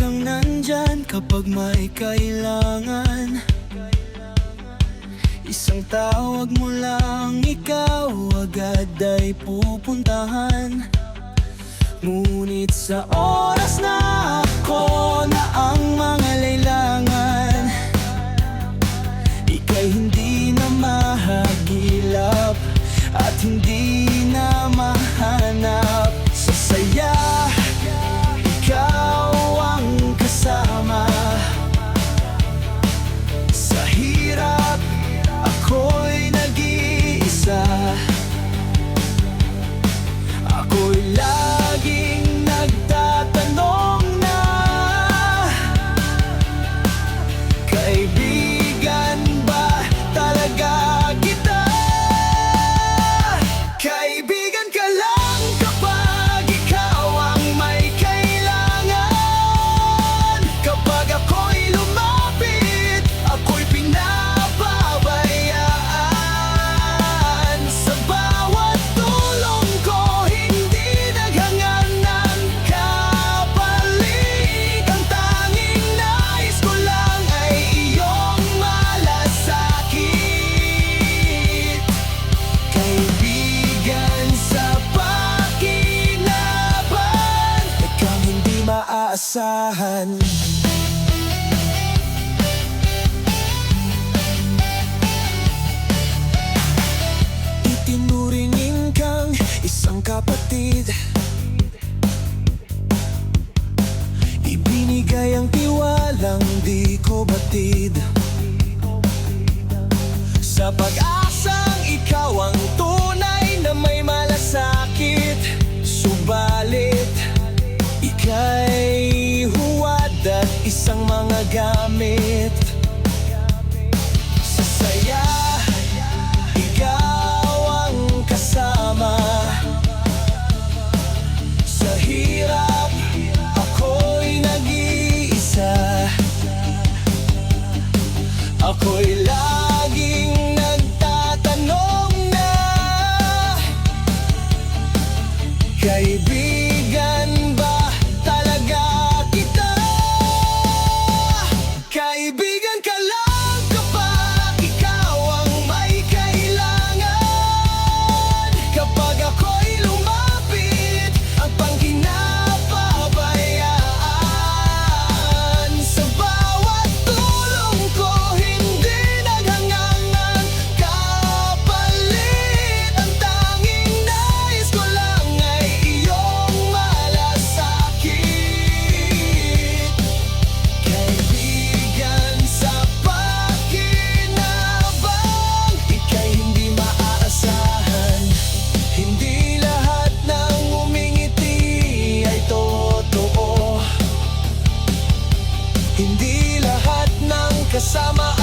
kang nandyan kapag may kailangan. Isang tawag mo lang, ikaw agad ay pupuntahan. Ngunit sa oras na ako na ang mangailangan, ika'y hindi na mahagilap at hindi na mahanap. Sa saya, ikaw ang kasama. Sa hirap, ako'y nag-iisa. Ako'y laging nagtatanong na, kaibigan ba talaga kita? Kaibigan ka lang kapag ikaw ang may kailangan. Kapag ako'y lumapit, ako'y pinapabayaan. Sa bawat tulong ko, hindi naghangan ng kapalit. Ang tanging nais ko lang ay iyong malasakit. Kaibigan sa pakinaban, ikaw hindi maaasahan. Itinuringin kang isang kapatid, ibinigay ang tiwalang di ko batid. Sa pag-asang ikaw ang tunay na may malasakit, subalit ika'y huwad at isang mga gamit. Sa saya, ikaw ang kasama. Sa hirap, ako'y nag-iisa. Ako'y laging nagtatanong na, kaibigan ba talaga kita? Kaibigan ka lang kapag ikaw ang may kailangan. Kapag ako'y lumapit, ang pangkinapabayaan. Sa bawat tulong ko, hindi naghangan ng kapalit. Ang tanging nais ko lang ay iyong malasakit. Kaibigan sa pakinabang, ika'y hindi maaasahan. Hindi lahat ng umingiti ay totoo. Hindi lahat ng kasama